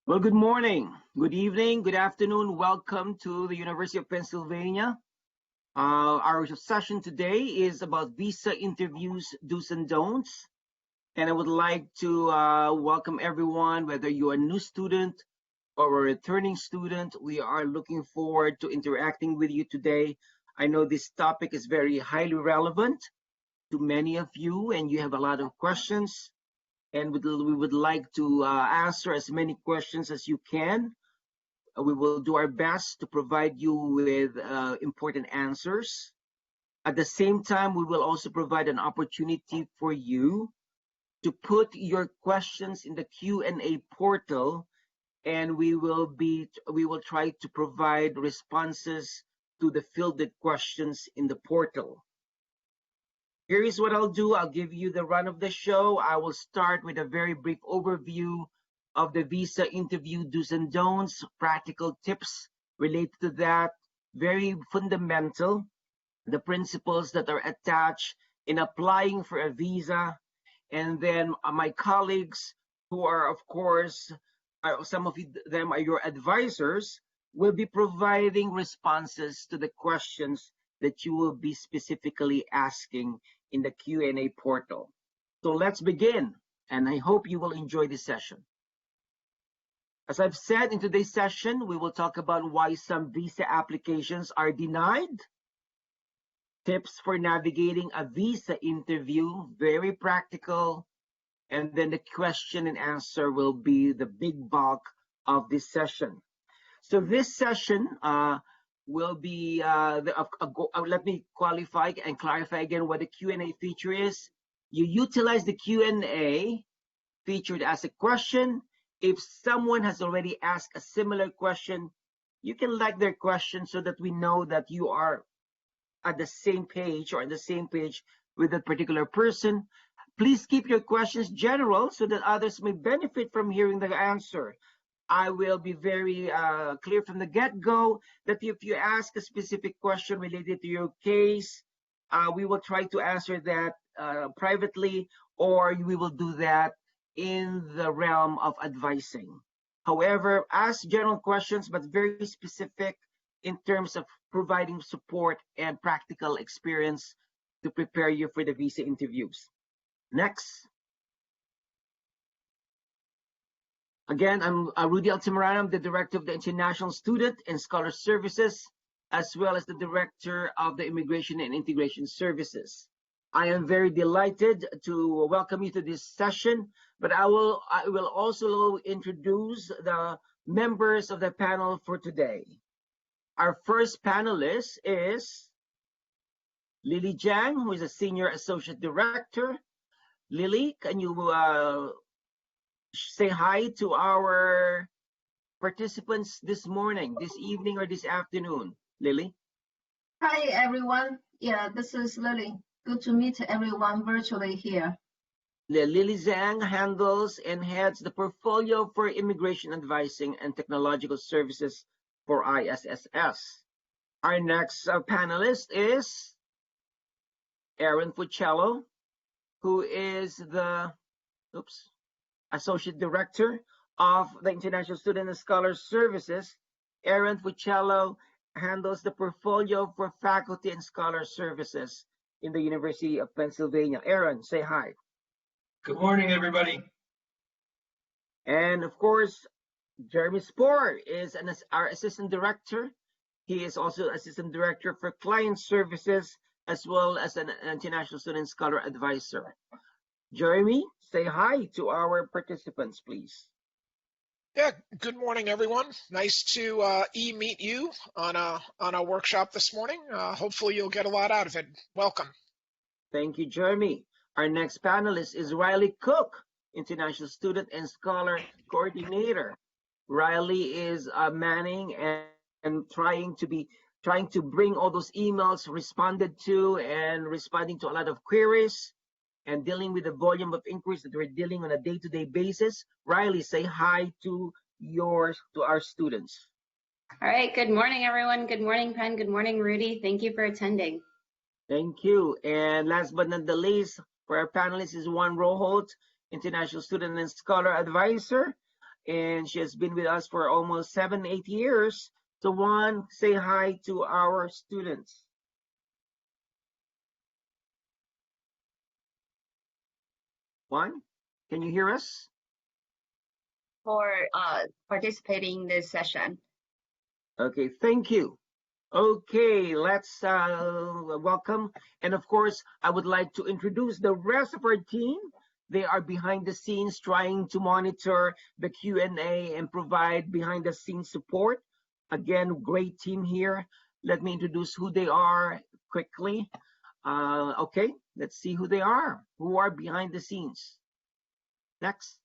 Well, good morning, good evening, good afternoon. Welcome to the University of Pennsylvania. Our session today is about visa interviews, do's and don'ts. And I would like to welcome everyone, whether you're a new student or a returning student. We are looking forward to interacting with you today. I know this topic is very highly relevant to many of you, and you have a lot of questions. And we would like to answer as many questions as you can. We will do our best to provide you with important answers. At the same time, we will also provide an opportunity for you to put your questions in the Q&A portal, and we will try to provide responses to the fielded questions in the portal. Here is what I'll do. I'll give you the run of the show. I will start with a very brief overview of the visa interview do's and don'ts, practical tips related to that, very fundamental, the principles that are attached in applying for a visa. And then my colleagues, who are, of course, some of them are your advisors, will be providing responses to the questions that you will be specifically asking in the Q&A portal. So let's begin, and I hope you will enjoy this session. As I've said, in today's session, we will talk about why some visa applications are denied, tips for navigating a visa interview, very practical, and then the question and answer will be the big bulk of this session. So this session will be, let me qualify and clarify again what the Q&A feature is. You utilize the Q&A featured as a question. If someone has already asked a similar question, you can like their question so that we know that you are at the same page or on the same page with that particular person. Please keep your questions general so that others may benefit from hearing the answer. I will be very clear from the get-go that if you ask a specific question related to your case, we will try to answer that privately, or we will do that in the realm of advising. However, ask general questions, but very specific in terms of providing support and practical experience to prepare you for the visa interviews. Next. Again, I'm Rudy Altamirano. I'm the Director of the International Student and Scholar Services, as well as the Director of the Immigration and Integration Services. I am very delighted to welcome you to this session, but I will also introduce the members of the panel for today. Our first panelist is Lily Jiang, who is a Senior Associate Director. Lily, can you say hi to our participants this morning, this evening, or this afternoon? Lily? Hi, everyone. Yeah, this is Lily. Good to meet everyone virtually here. Lily Zhang handles and heads the portfolio for immigration advising and technological services for ISSS. Our next panelist is Aaron Fuccello, who is the Associate Director of the International Student and Scholar Services. Aaron Fuccello handles the portfolio for faculty and scholar services in the University of Pennsylvania. Aaron, say hi. Good morning, everybody. And of course, Jeremy Spohr is our Assistant Director. He is also Assistant Director for Client Services, as well as an International Student Scholar Advisor. Jeremy, say hi to our participants, please. Yeah, good morning, everyone. Nice to meet you on a workshop this morning. Hopefully you'll get a lot out of it. Welcome. Thank you, Jeremy. Our next panelist is Riley Cook, International Student and Scholar Coordinator. Riley is manning and trying to bring all those emails responded to and responding to a lot of queries and dealing with the volume of inquiries that we're dealing on a day-to-day basis. Riley, say hi to our students. All right, good morning, everyone. Good morning, Penn. Good morning, Rudy. Thank you for attending. Thank you. And last but not the least, for our panelists is Juan Roholt, International Student and Scholar Advisor. and she has been with us for almost 7-8 years. So Juan, say hi to our students. Juan, can you hear us? For participating in this session. Okay, thank you. Okay, let's welcome. And of course, I would like to introduce the rest of our team. They are behind the scenes trying to monitor the Q&A and provide behind the scenes support. Again, great team here. Let me introduce who they are quickly. Okay, let's see who they are. Who are behind the scenes? Next.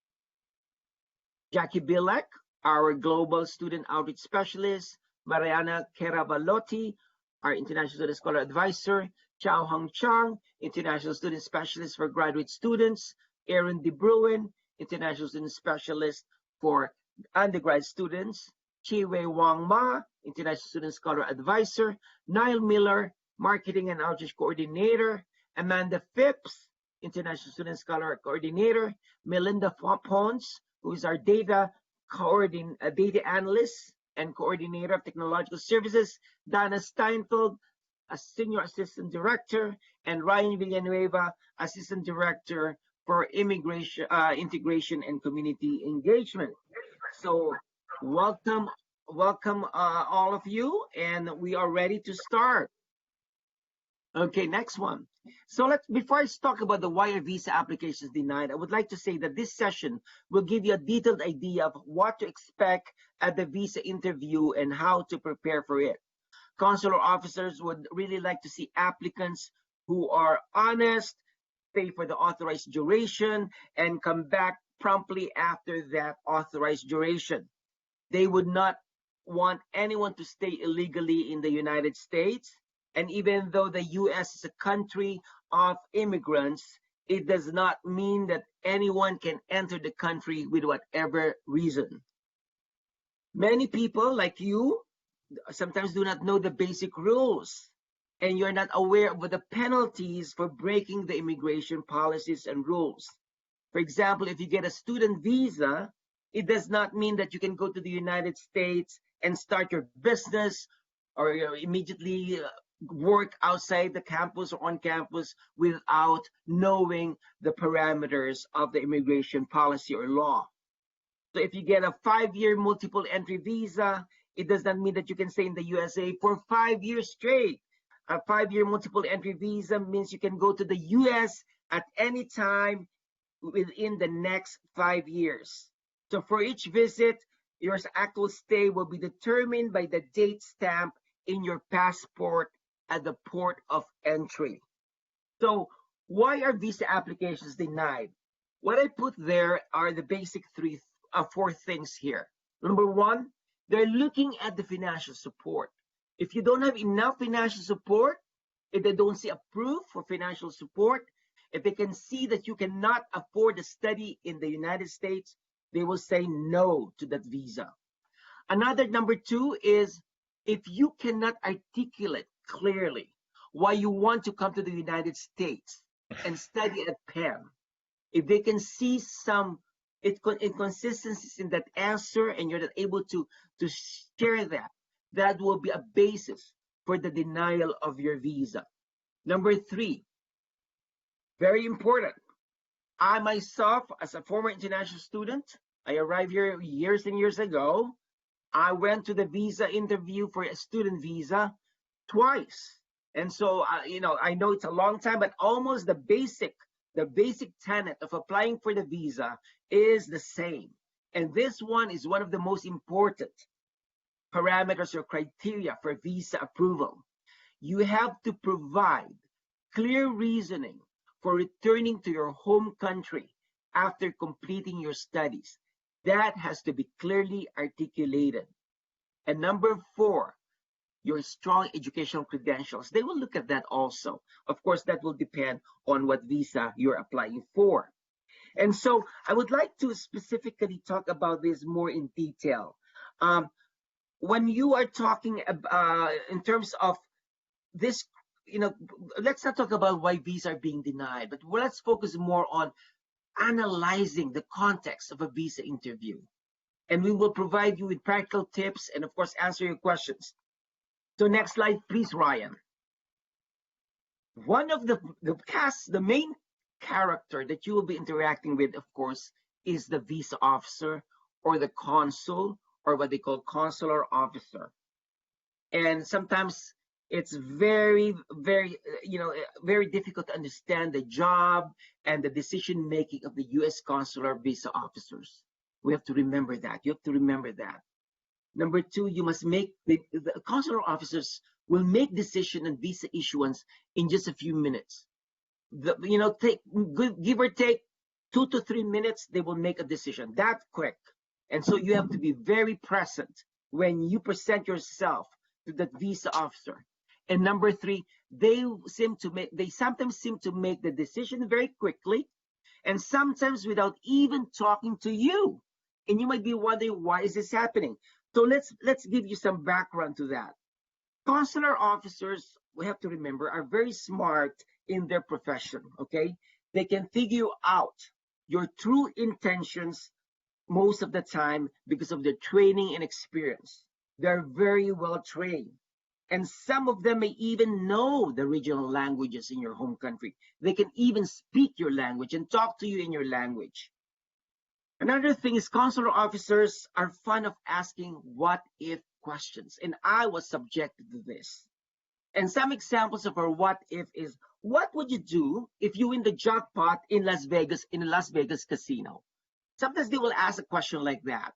Jackie Bilek, our Global Student Outreach Specialist. Mariana Keravalotti, our International Student Scholar Advisor. Chao Hong Chang, International Student Specialist for Graduate Students. Aaron De Bruin, International Student Specialist for Undergrad Students. Chi Wei Wang Ma, International Student Scholar Advisor. Niall Miller, Marketing and Outreach Coordinator. Amanda Phipps, International Student Scholar Coordinator. Melinda Pons, who is our data analyst and coordinator of technological services. Dana Steinfeld, a senior assistant director, and Ryan Villanueva, assistant director for immigration, integration, and community engagement. So welcome all of you, and we are ready to start. Okay, next one. So before I talk about the why are visa applications denied, I would like to say that this session will give you a detailed idea of what to expect at the visa interview and how to prepare for it. Consular officers would really like to see applicants who are honest, stay for the authorized duration, and come back promptly after that authorized duration. They would not want anyone to stay illegally in the United States. And even though the US is a country of immigrants, it does not mean that anyone can enter the country with whatever reason. Many people like you sometimes do not know the basic rules, and you're not aware of the penalties for breaking the immigration policies and rules. For example, if you get a student visa, it does not mean that you can go to the United States and start your business or immediately work outside the campus or on campus without knowing the parameters of the immigration policy or law. So if you get a 5-year multiple entry visa, it does not mean that you can stay in the USA for 5 years straight. A 5-year multiple entry visa means you can go to the US at any time within the next 5 years. So for each visit, your actual stay will be determined by the date stamp in your passport at the port of entry. So why are visa applications denied? What I put there are the basic four things here. Number one, they're looking at the financial support. If you don't have enough financial support, if they don't see a proof for financial support, if they can see that you cannot afford to study in the United States, they will say no to that visa. Another number two is if you cannot articulate clearly why you want to come to the United States and study at Penn, if they can see some inconsistencies in that answer and you're not able to share that, that will be a basis for the denial of your visa. Number three, very important. I myself, as a former international student, I arrived here years and years ago. I went to the visa interview for a student visa twice. And so, I know it's a long time, but almost the basic tenet of applying for the visa is the same. And this one is one of the most important parameters or criteria for visa approval. You have to provide clear reasoning for returning to your home country after completing your studies. That has to be clearly articulated. And number four, your strong educational credentials. They will look at that also. Of course, that will depend on what visa you're applying for. And so I would like to specifically talk about this more in detail. When you are talking in terms of this, let's not talk about why visas are being denied, but let's focus more on analyzing the context of a visa interview. And we will provide you with practical tips and, of course, answer your questions. So next slide, please, Ryan. One of the main character that you will be interacting with, of course, is the visa officer or the consul, or what they call consular officer. And sometimes it's very, very, very difficult to understand the job and the decision making of the U.S. consular visa officers. We have to remember that. You have to remember that. Number two, you must make the consular officers will make decision on visa issuance in just a few minutes. Give or take 2 to 3 minutes, they will make a decision that quick. And so you have to be very present when you present yourself to that visa officer. And number three, they sometimes seem to make the decision very quickly, and sometimes without even talking to you. And you might be wondering, why is this happening? So let's give you some background to that. Consular officers, we have to remember, are very smart in their profession, okay? They can figure out your true intentions most of the time because of their training and experience. They're very well trained. And some of them may even know the regional languages in your home country. They can even speak your language and talk to you in your language. Another thing is consular officers are fond of asking what if questions. And I was subjected to this. And some examples of our what if is, what would you do if you win the jackpot in Las Vegas, in a Las Vegas casino? Sometimes they will ask a question like that.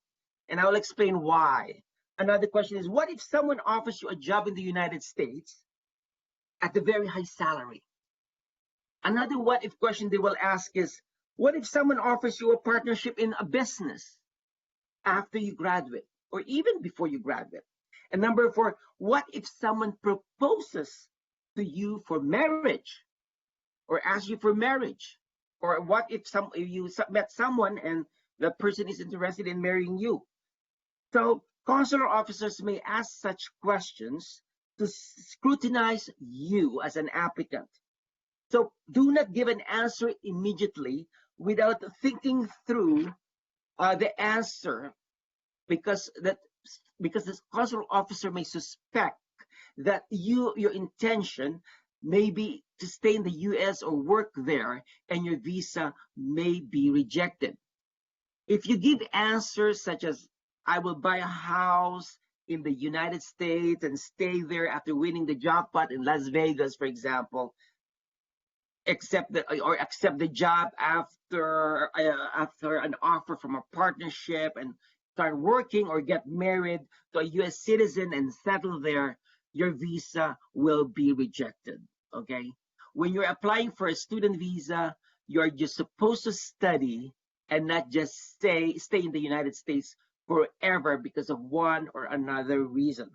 And I will explain why. Another question is, what if someone offers you a job in the United States at a very high salary? Another what if question they will ask is, what if someone offers you a partnership in a business after you graduate or even before you graduate? And number four, what if someone proposes to you for marriage or asks you for marriage? Or what if you met someone and the person is interested in marrying you? So consular officers may ask such questions to scrutinize you as an applicant. So do not give an answer immediately without thinking through the answer, because this consular officer may suspect that your intention may be to stay in the U.S. or work there, and your visa may be rejected. If you give answers such as, I will buy a house in the United States and stay there after winning the jackpot in Las Vegas, for example, accept the job after an offer from a partnership and start working, or get married to a U.S. citizen and settle there, your visa will be rejected. Okay, when you're applying for a student visa, you're just supposed to study and not just stay in the United States forever because of one or another reason.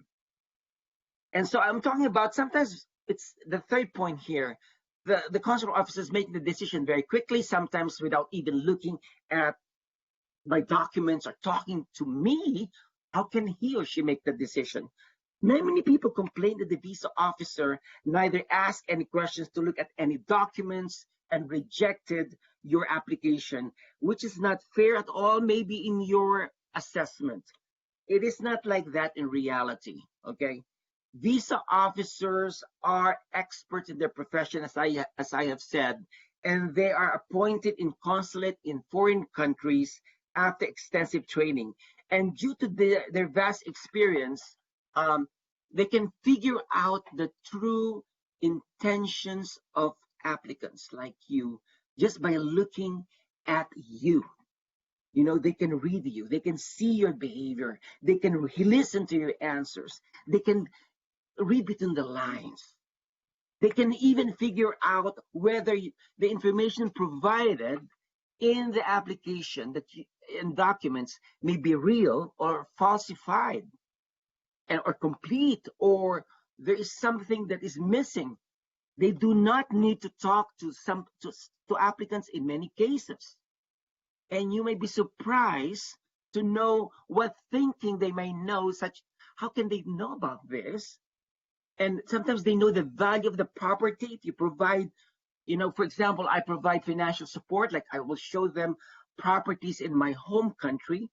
And so I'm talking about, sometimes it's the third point here. The consular officers make the decision very quickly, sometimes without even looking at my documents or talking to me. How can he or she make the decision? Many people complain that the visa officer neither asked any questions to look at any documents and rejected your application, which is not fair at all, maybe in your assessment. It is not like that in reality, okay? Visa officers are experts in their profession, as I have said, and they are appointed in consulate in foreign countries after extensive training. And due to their vast experience, they can figure out the true intentions of applicants like you just by looking at you. You know, they can read you, they can see your behavior, they can listen to your answers, they can read between the lines. They can even figure out whether the information provided in the application in documents may be real or falsified, or complete, or there is something that is missing. They do not need to talk to applicants in many cases. And you may be surprised to know what thinking they may know, such, how can they know about this? And sometimes they know the value of the property. If you provide, for example, I provide financial support, like I will show them properties in my home country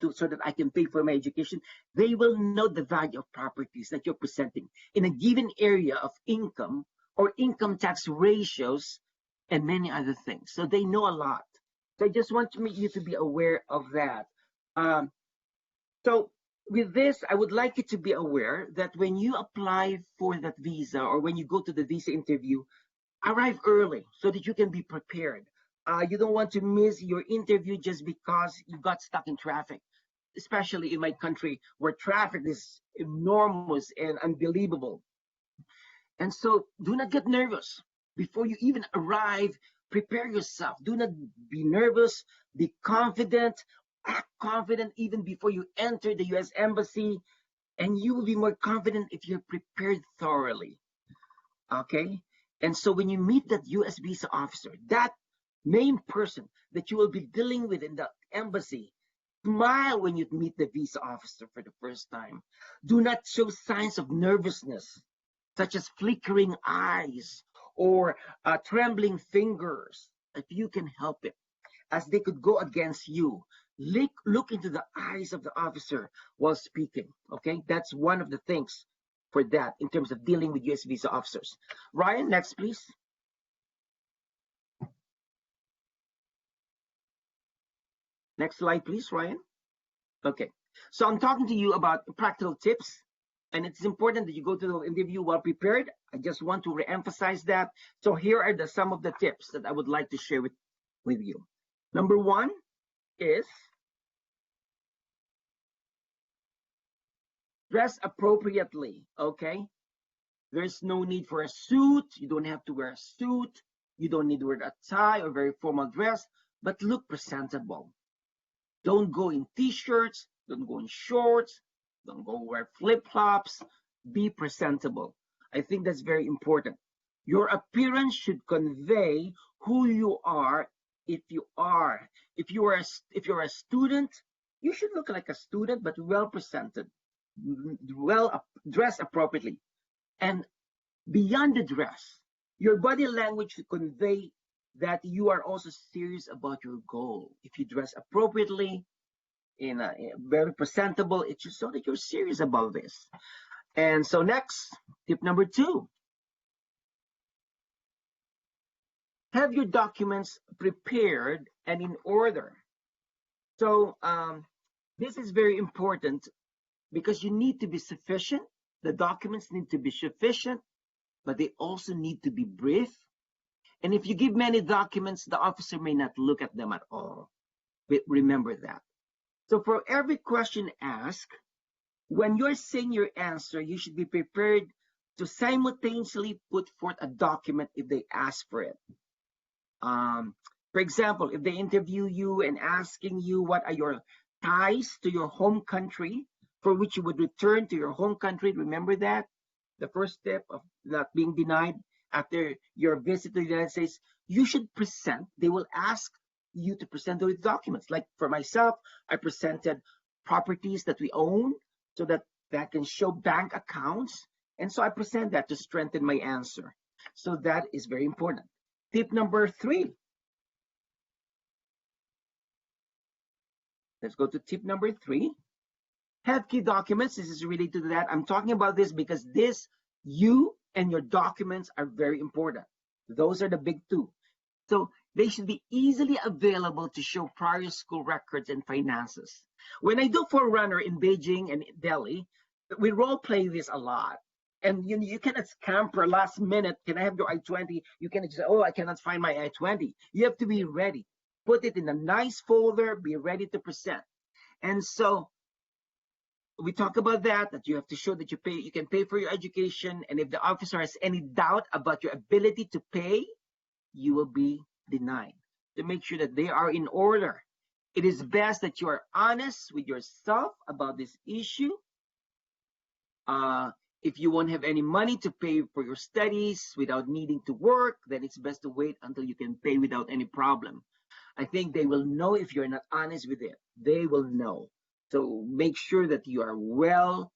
so that I can pay for my education. They will know the value of properties that you're presenting in a given area of income or income tax ratios and many other things. So they know a lot. So I just want you to be aware of that. Um, so with this, I would like you to be aware that when you apply for that visa or when you go to the visa interview, arrive early so that you can be prepared. You don't want to miss your interview just because you got stuck in traffic, especially in my country where traffic is enormous and unbelievable. And so do not get nervous before you even arrive. Prepare yourself. Do not be nervous. Be confident. Act confident even before you enter the US Embassy. And you will be more confident if you're prepared thoroughly. Okay? And so when you meet that US visa officer, that main person that you will be dealing with in the embassy, smile when you meet the visa officer for the first time. Do not show signs of nervousness, such as flickering eyes or trembling fingers, if you can help it, as they could go against you. Look into the eyes of the officer while speaking. Okay, that's one of the things for that in terms of dealing with US visa officers. Ryan, next, please. Next slide, please, Ryan. Okay, so I'm talking to you about practical tips, and it's important that you go to the interview well prepared. I just want to re-emphasize that. So here are some of the tips that I would like to share with you. Number one is dress appropriately, okay? There's no need for a suit. You don't have to wear a suit. You don't need to wear a tie or very formal dress, but look presentable. Don't go in t-shirts. Don't go in shorts. Don't go wear flip-flops. Be presentable. I think that's very important. Your appearance should convey who you are. If you're a student, you should look like a student, but well presented, well dressed appropriately. And beyond the dress, your body language should convey that you are also serious about your goal. If you dress appropriately, in a very presentable, it should show that you're serious about this. And so next, tip number 2. Have your documents prepared and in order. So this is very important because you need to be sufficient. The documents need to be sufficient, but they also need to be brief. And if you give many documents, the officer may not look at them at all. But remember that. So for every question asked, when you're saying your answer, you should be prepared to simultaneously put forth a document if they ask for it. For example, if they interview you and asking you what are your ties to your home country, for which you would return to your home country, remember that? The first step of not being denied after your visit to the United States, you should present. They will ask you to present those documents. Like for myself, I presented properties that we own so that can show bank accounts. And so I present that to strengthen my answer. So that is very important. Tip number 3. Let's go to tip number 3. Have key documents. This is related to that. I'm talking about this because you and your documents are very important. Those are the big 2. So they should be easily available to show prior school records and finances. When I do Forerunner in Beijing and Delhi, we role play this a lot. And you cannot scamper last minute. Can I have your I-20? You cannot say, oh, I cannot find my I-20. You have to be ready. Put it in a nice folder. Be ready to present. And so we talk about that you have to show that you can pay for your education. And if the officer has any doubt about your ability to pay, you will be denied. To make sure that they are in order. It is best that you are honest with yourself about this issue. If you won't have any money to pay for your studies without needing to work, then it's best to wait until you can pay without any problem. I think they will know if you're not honest with it. They will know. So make sure that you are well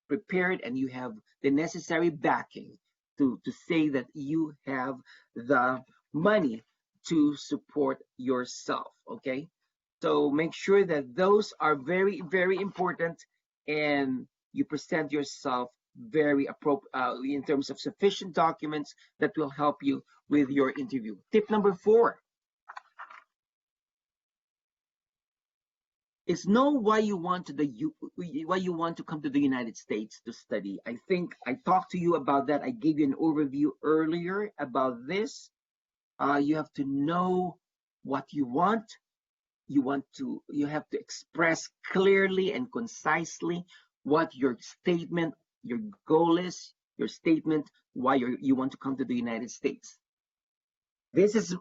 prepared and you have the necessary backing to say that you have the money to support yourself, okay? So make sure that those are very, very important, and you present yourself very appropriate in terms of sufficient documents that will help you with your interview. Tip number 4 is know why you want to come to the United States to study. I think I talked to you about that. I gave you an overview earlier about this. You have to know what you want. You have to express clearly and concisely what your statement, your goal is, your statement, why you want to come to the United States. This is,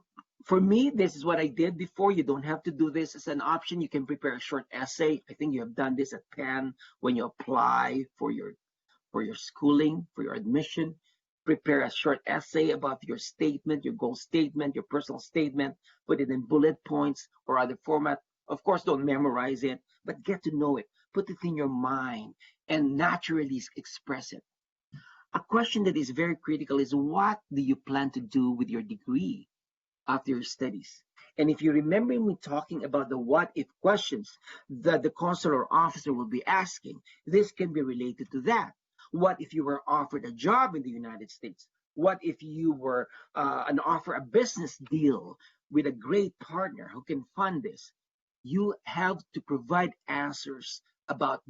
for me, this is what I did before. You don't have to do this as an option. You can prepare a short essay. I think you have done this at Penn when you apply for your schooling, for your admission. Prepare a short essay about your statement, your goal statement, your personal statement, put it in bullet points or other format. Of course, don't memorize it, but get to know it. Put it in your mind and naturally express it. A question that is very critical is, what do you plan to do with your degree after your studies? And if you remember me talking about the what if questions that the consular officer will be asking, this can be related to that. What if you were offered a job in the United States? What if you were offered a business deal with a great partner who can fund this? You have to provide answers about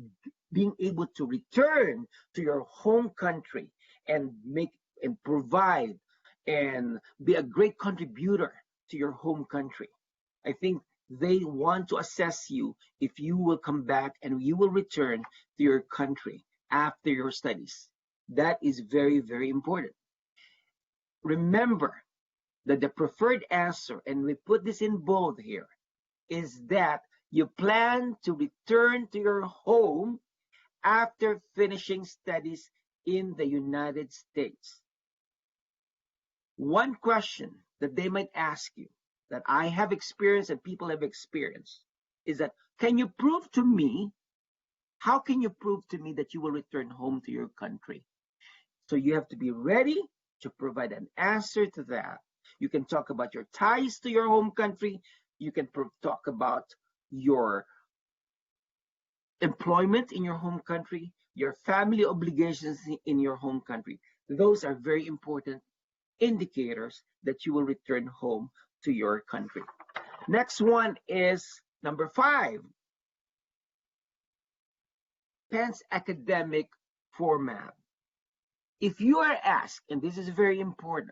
being able to return to your home country and provide and be a great contributor to your home country. I think they want to assess you if you will come back and you will return to your country after your studies. That is very, very important. Remember that the preferred answer, and we put this in bold here, is that you plan to return to your home after finishing studies in the United States. One question that they might ask you, that I have experienced and people have experienced, is that, can you prove to me, how can you prove to me that you will return home to your country? So you have to be ready to provide an answer to that. You can talk about your ties to your home country. You can talk about your employment in your home country, your family obligations in your home country. Those are very important indicators that you will return home to your country. Next one is number 5. Penn's academic format. If you are asked, and this is very important,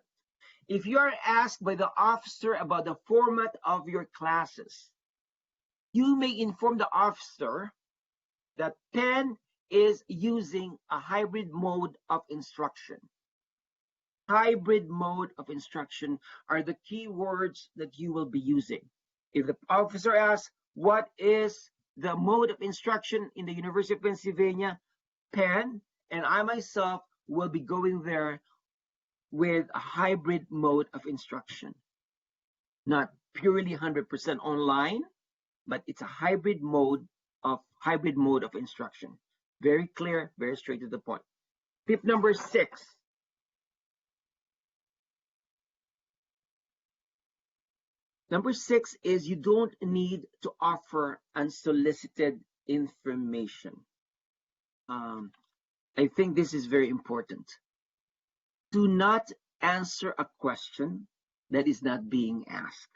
if you are asked by the officer about the format of your classes, you may inform the officer that Penn is using a hybrid mode of instruction. Hybrid mode of instruction are the key words that you will be using. If the officer asks, what is the mode of instruction in the University of Pennsylvania, Penn and I myself will be going there with a hybrid mode of instruction. Not purely 100% online, but it's a hybrid mode of instruction. Very clear, very straight to the point. Tip number 6. Number 6 is you don't need to offer unsolicited information. I think this is very important. Do not answer a question that is not being asked.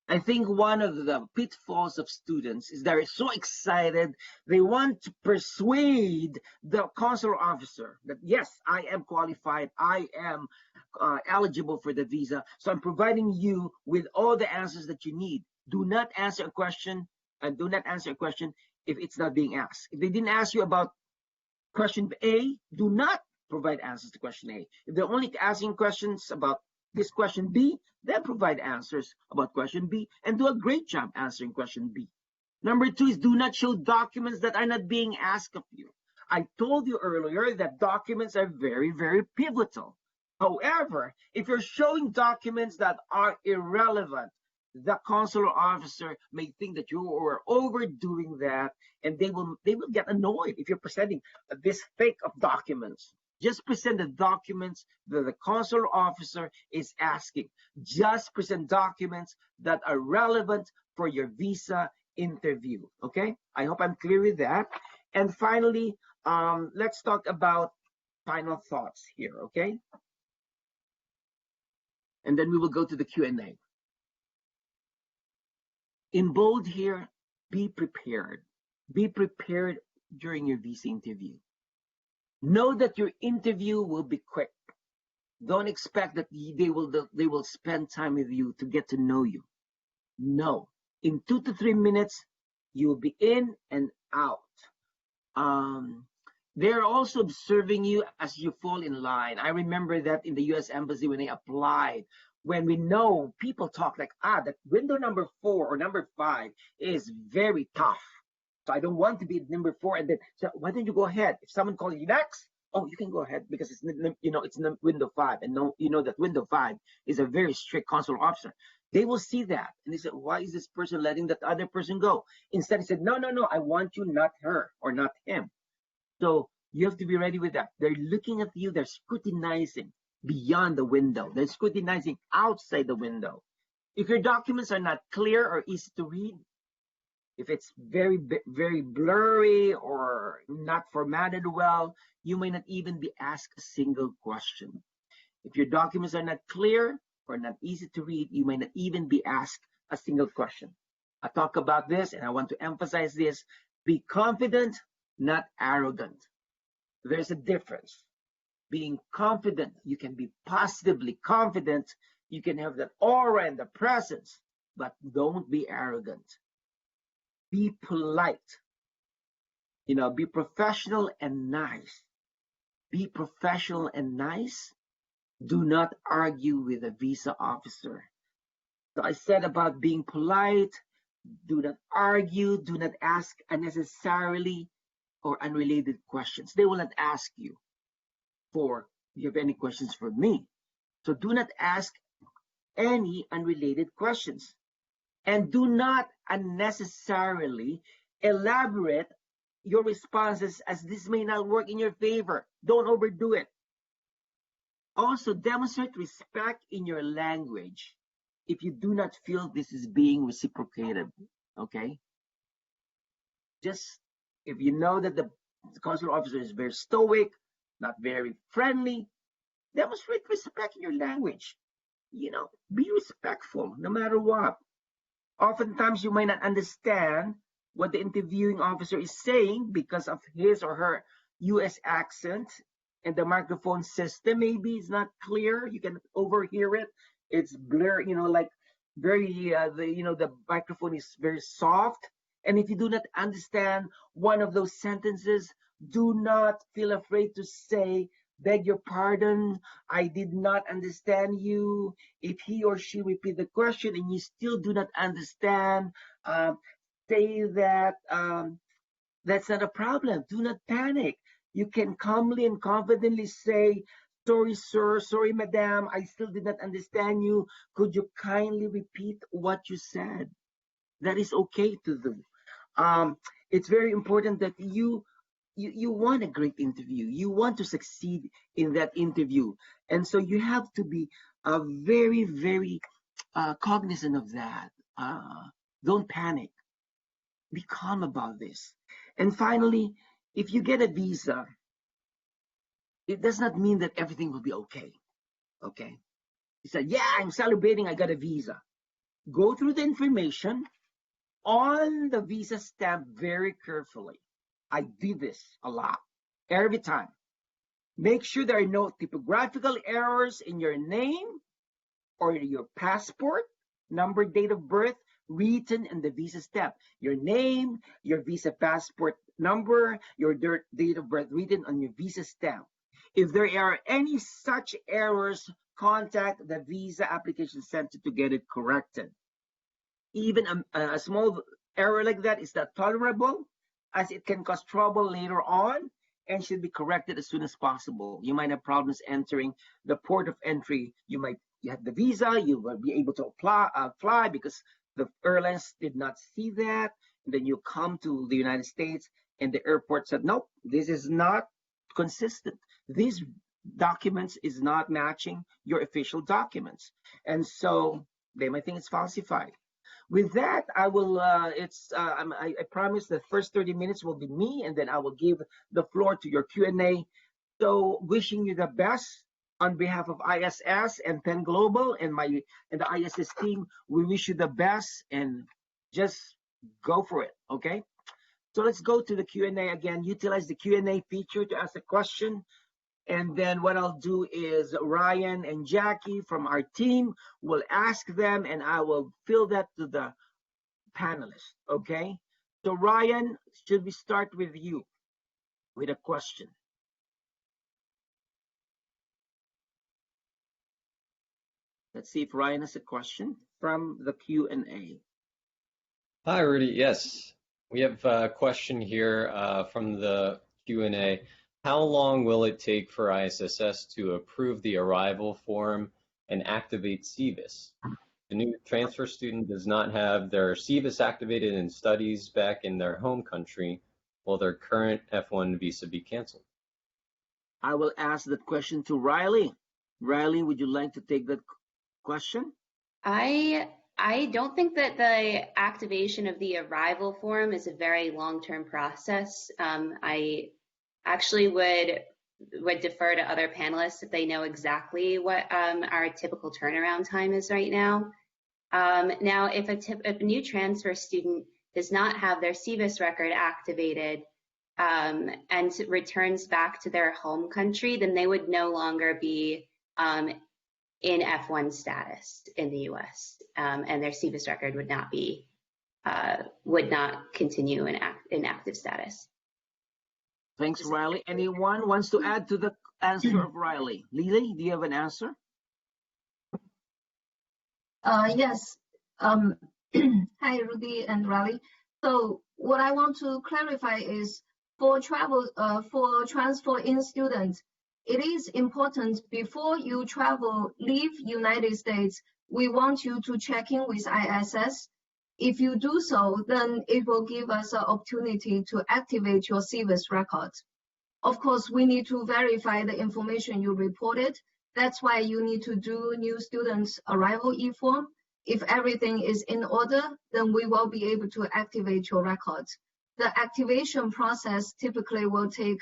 I think one of the pitfalls of students is they're so excited, they want to persuade the consular officer that, yes, I am qualified, I am eligible for the visa, so I'm providing you with all the answers that you need. Do not answer a question, and do not answer a question if it's not being asked. If they didn't ask you about question A, do not provide answers to question A. If they're only asking questions about this question B, then provide answers about question B and do a great job answering question B. Number 2 is do not show documents that are not being asked of you. I told you earlier that documents are very, very pivotal. However, if you're showing documents that are irrelevant, the consular officer may think that you are overdoing that, and they will get annoyed if you're presenting this fake of documents. Just present the documents that the consular officer is asking. Just present documents that are relevant for your visa interview. Okay, I hope I'm clear with that. And finally, let's talk about final thoughts here. Okay, and then we will go to the Q&A. In bold here, be prepared. Be prepared during your visa interview. Know that your interview will be quick. Don't expect that they will spend time with you to get to know you. No, in 2 to 3 minutes, you will be in and out. They're also observing you as you fall in line. I remember that in the U.S. Embassy when I applied, when we know people talk like, that window number 4 or number 5 is very tough. So I don't want to be number 4. And then, so why don't you go ahead? If someone calls you next, oh, you can go ahead because it's it's window 5, and that window 5 is a very strict consular officer. They will see that and they say, why is this person letting that other person go? Instead, he said, no, I want you, not her or not him. So you have to be ready with that. They're looking at you. They're scrutinizing beyond the window. They're scrutinizing outside the window. If your documents are not clear or easy to read, if it's very, very blurry or not formatted well, you may not even be asked a single question. If your documents are not clear or not easy to read, you may not even be asked a single question. I talk about this and I want to emphasize this. Be confident, not arrogant. There's a difference. Being confident, you can be positively confident. You can have that aura and the presence, but don't be arrogant. Be polite. Be professional and nice. Be professional and nice. Do not argue with a visa officer. So I said about being polite, do not argue, do not ask unnecessarily or unrelated questions. They will not ask you do you have any questions for me? So do not ask any unrelated questions. And do not unnecessarily elaborate your responses as this may not work in your favor. Don't overdo it. Also, demonstrate respect in your language if you do not feel this is being reciprocated. Okay? Just if you know that the consular officer is very stoic, not very friendly, demonstrate respect in your language. Be respectful no matter what. Oftentimes, you might not understand what the interviewing officer is saying because of his or her U.S. accent, and the microphone system maybe is not clear. You can overhear it. It's blurred, like very, the microphone is very soft. And if you do not understand one of those sentences, do not feel afraid to say, beg your pardon, I did not understand you. If he or she repeat the question and you still do not understand, say that that's not a problem. Do not panic. You can calmly and confidently say, sorry, sir, sorry, madam, I still did not understand you. Could you kindly repeat what you said? That is okay to do. It's very important that you want a great interview. You want to succeed in that interview. And so you have to be very, very cognizant of that. Don't panic. Be calm about this. And finally, if you get a visa, it does not mean that everything will be okay. Okay? You said, yeah, I'm celebrating, I got a visa. Go through the information on the visa stamp very carefully. I did this a lot, every time. Make sure there are no typographical errors in your name or your passport, number, date of birth, written in the visa stamp. Your name, your visa passport number, your date of birth written on your visa stamp. If there are any such errors, contact the visa application center to get it corrected. Even a small error like that is not tolerable, as it can cause trouble later on and should be corrected as soon as possible. You might have problems entering the port of entry. You have the visa, you will be able to fly because the airlines did not see that. And then you come to the United States and the airport said, nope, this is not consistent. These documents is not matching your official documents. And so they might think it's falsified. With that, I will. I promise the first 30 minutes will be me, and then I will give the floor to your Q&A. So, wishing you the best on behalf of ISS and Penn Global and the ISS team. We wish you the best, and just go for it. Okay. So let's go to the Q&A again. Utilize the Q&A feature to ask a question. And then what I'll do is Ryan and Jackie from our team will ask them, and I will fill that to the panelists. Okay. So Ryan, should we start with you with a question? Let's see if Ryan has a question from the Q&A. Hi, Rudy. Yes, we have a question here from the Q&A. How long will it take for ISSS to approve the arrival form and activate SEVIS? The new transfer student does not have their SEVIS activated and studies back in their home country. Will their current F1 visa be canceled? I will ask that question to Riley. Riley, would you like to take that question? I don't think that the activation of the arrival form is a very long-term process. I actually would defer to other panelists if they know exactly what our typical turnaround time is right now. Now, if a new transfer student does not have their SEVIS record activated and returns back to their home country, then they would no longer be in F1 status in the U.S. And their SEVIS record would not continue in active status. Thanks, Riley. Anyone wants to add to the answer of Riley? Lily, do you have an answer? Yes. Hi, Rudy and Riley. So what I want to clarify is for transfer in students, it is important before you leave United States, we want you to check in with ISS. If you do so, then it will give us an opportunity to activate your SEVIS records. Of course, we need to verify the information you reported. That's why you need to do new students arrival e-form. If everything is in order, then we will be able to activate your records. The activation process typically will take,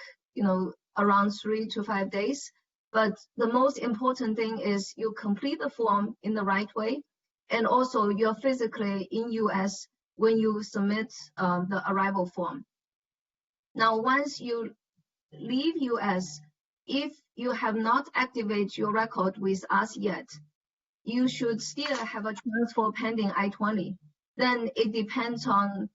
around 3 to 5 days. But the most important thing is you complete the form in the right way. And also you're physically in US when you submit the arrival form. Now, once you leave US, if you have not activated your record with us yet, you should still have a transfer pending I-20. Then it depends on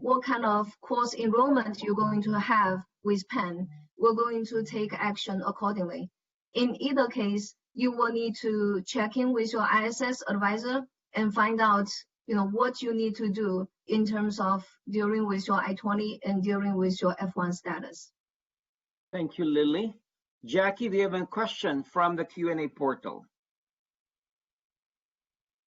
what kind of course enrollment you're going to have with Penn. We're going to take action accordingly. In either case, you will need to check in with your ISS advisor and find out, what you need to do in terms of dealing with your I-20 and dealing with your F1 status. Thank you, Lily. Jackie, do you have a question from the Q&A portal?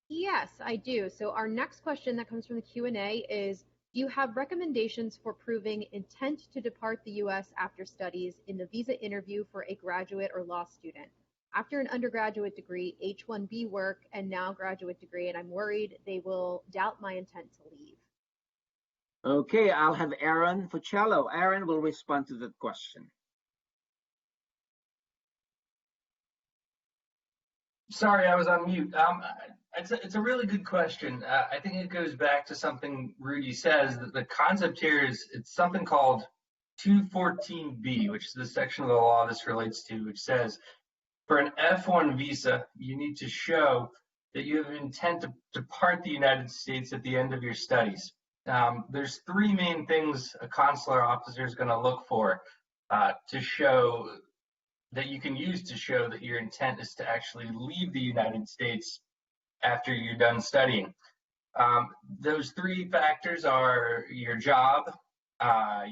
Yes, I do. So our next question that comes from the Q&A is, do you have recommendations for proving intent to depart the U.S. after studies in the visa interview for a graduate or law student? After an undergraduate degree, H-1B work, and now graduate degree, and I'm worried they will doubt my intent to leave. Okay, I'll have Aaron Fucello. Aaron will respond to that question. Sorry, I was on mute. It's a really good question. I think it goes back to something Rudy says, that the concept here is it's something called 214B, which is the section of the law this relates to, which says for an F1 visa, you need to show that you have intent to depart the United States at the end of your studies. There's three main things a consular officer is going to look for to show that you can use to show that your intent is to actually leave the United States after you're done studying. Those three factors are your job,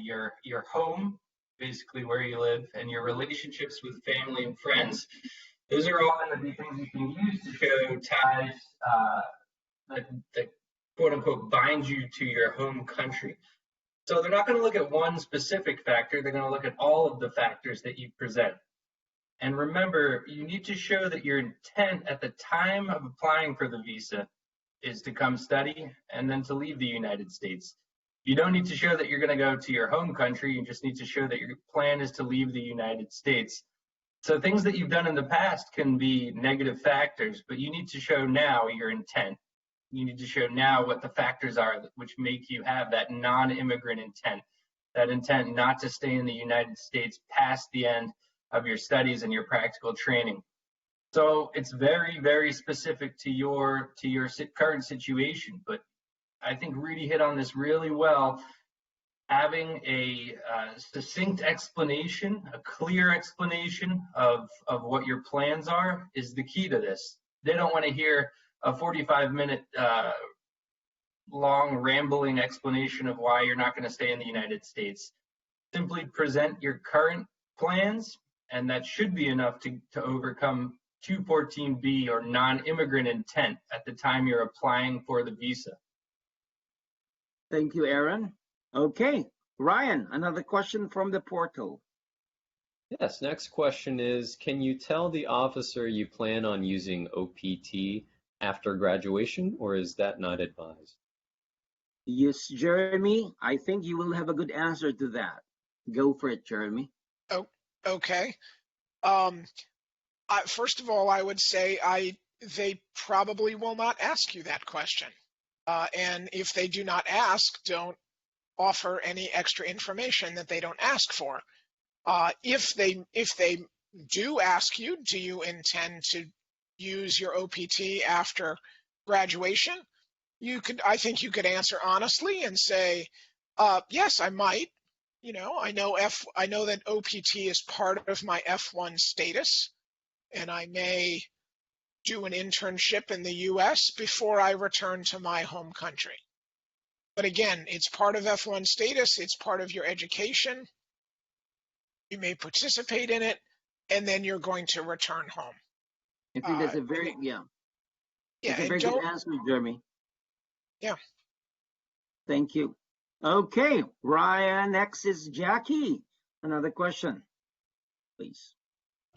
your home, basically where you live, and your relationships with family and friends. Those are all going to be things you can use to show ties that quote unquote bind you to your home country. So they're not going to look at one specific factor, they're going to look at all of the factors that you present. And remember, you need to show that your intent at the time of applying for the visa is to come study and then to leave the United States. You don't need to show that you're going to go to your home country. You just need to show that your plan is to leave the United States. So things that you've done in the past can be negative factors, but you need to show now your intent. You need to show now what the factors are which make you have that non-immigrant intent, that intent not to stay in the United States past the end of your studies and your practical training. So it's very, very specific to your current situation. But I think Rudy hit on this really well. Having a succinct explanation, a clear explanation of what your plans are is the key to this. They don't want to hear a 45-minute long rambling explanation of why you're not going to stay in the United States. Simply present your current plans, and that should be enough to overcome 214B or non-immigrant intent at the time you're applying for the visa. Thank you, Aaron. Okay, Ryan, another question from the portal. Yes, next question is, can you tell the officer you plan on using OPT after graduation, or is that not advised? Yes, Jeremy, I think you will have a good answer to that. Go for it, Jeremy. Oh, okay. First of all, I would say they probably will not ask you that question. And if they do not ask, don't offer any extra information that they don't ask for. If they do ask you, do you intend to use your OPT after graduation? I think you could answer honestly and say, yes, I might. You know, I know that OPT is part of my F1 status, and I may do an internship in the US before I return to my home country. But again, it's part of F1 status, it's part of your education. You may participate in it, and then you're going to return home. I think that's a very, that's a very good answer, Jeremy. Yeah. Thank you. Okay, Ryan, next is Jackie. Another question, please.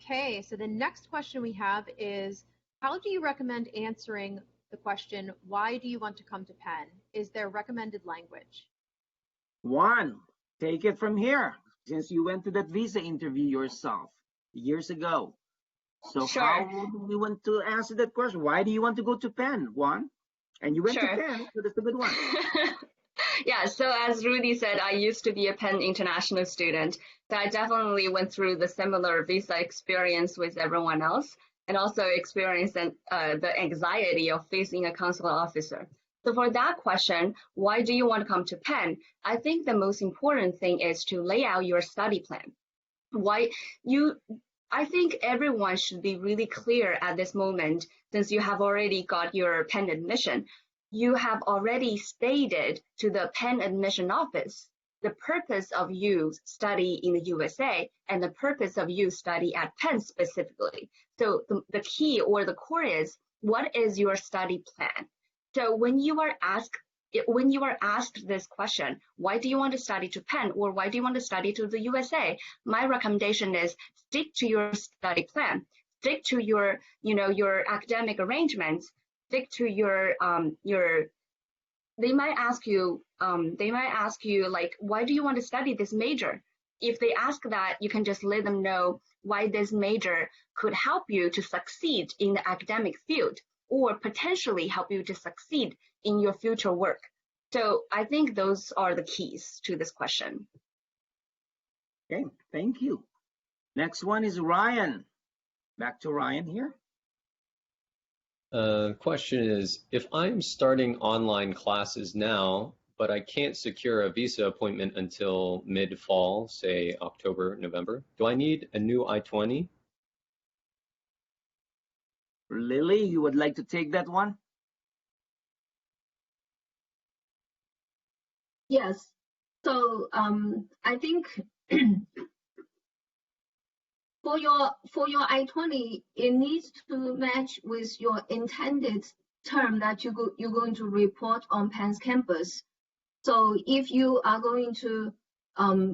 Okay, so the next question we have is, how do you recommend answering the question, why do you want to come to Penn? Is there recommended language? Juan, take it from here, since you went to that visa interview yourself years ago. So Sure. How do you want to answer that question? Why do you want to go to Penn, Juan? And you went Sure. to Penn, so that's a good one. Yeah, so as Rudy said, I used to be a Penn international student. So I definitely went through the similar visa experience with everyone else, and also experienced the anxiety of facing a consular officer. So for that question, why do you want to come to Penn? I think the most important thing is to lay out your study plan. I think everyone should be really clear at this moment, since you have already got your Penn admission. You have already stated to the Penn admission office the purpose of you study in the USA and the purpose of you study at Penn specifically. So the key or the core is, what is your study plan? So when you are asked this question, why do you want to study to Penn, or why do you want to study to the USA? My recommendation is stick to your study plan, stick to your academic arrangements, stick to your they might ask you like, why do you want to study this major? If they ask that, you can just let them know why this major could help you to succeed in the academic field, or potentially help you to succeed in your future work. So I think those are the keys to this question. Okay, thank you. Next one is Ryan. Back to Ryan here. Question is, if I'm starting online classes now, but I can't secure a visa appointment until mid-fall, say October, November, do I need a new I-20? Lily, you would like to take that one? Yes. So I think for your I-20, it needs to match with your intended term that you're going to report on Penn's campus. So if you are going to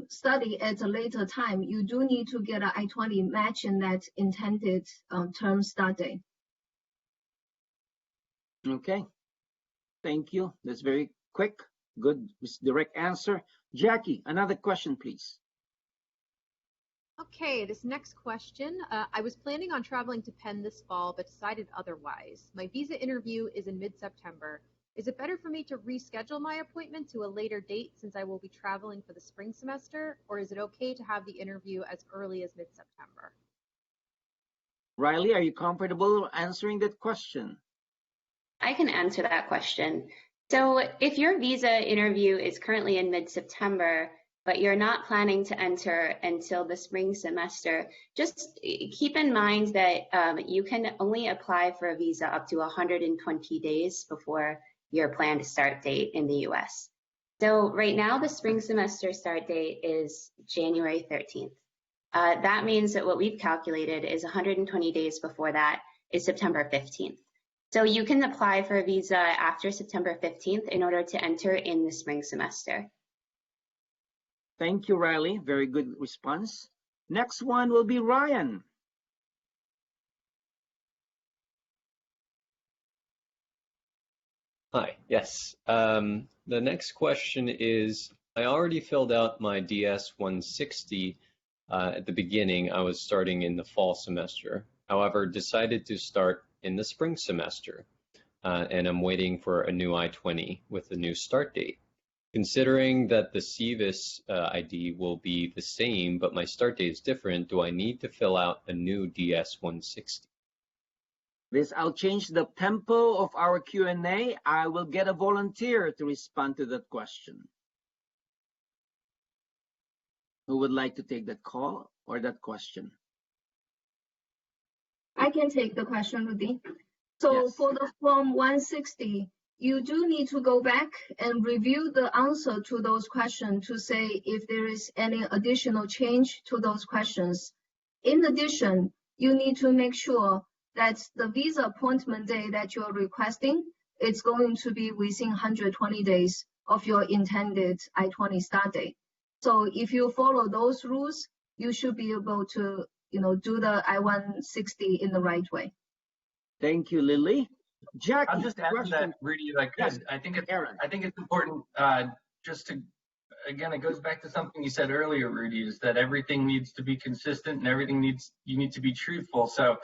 study at a later time, you do need to get an I-20 matching that intended term start date. Okay, Thank you. That's very quick. Good, direct answer. Jackie, another question, please. Okay, this next question. I was planning on traveling to Penn this fall, but decided otherwise. My visa interview is in mid-September. Is it better for me to reschedule my appointment to a later date since I will be traveling for the spring semester, or is it okay to have the interview as early as mid-September? Riley, are you comfortable answering that question? I can answer that question. So if your visa interview is currently in mid-September, but you're not planning to enter until the spring semester, just keep in mind that you can only apply for a visa up to 120 days before your planned start date in the US. So right now, the spring semester start date is January 13th. That means that what we've calculated is 120 days before that is September 15th. So you can apply for a visa after September 15th in order to enter in the spring semester. Thank you, Riley. Very good response. Next one will be Ryan. Hi, yes. The next question is, I already filled out my DS 160 at the beginning. I was starting in the fall semester. However, decided to start in the spring semester, and I'm waiting for a new I-20 with a new start date. Considering that the CVIS ID will be the same, but my start date is different, do I need to fill out a new DS 160? I'll change the tempo of our Q&A. I will get a volunteer to respond to that question. Who would like to take that call or that question? I can take the question, Rudy. So Yes. for the Form 160, you do need to go back and review the answer to those questions to say if there is any additional change to those questions. In addition, you need to make sure that the visa appointment day that you're requesting, it's going to be within 120 days of your intended I-20 start date. So if you follow those rules, you should be able to, do the I-160 in the right way. Thank you, Lily. Jackie, I'll just add to that, Rudy, if I could. Yes, I think Aaron. it's important just to, again, it goes back to something you said earlier, Rudy, is that everything needs to be consistent and you need to be truthful. So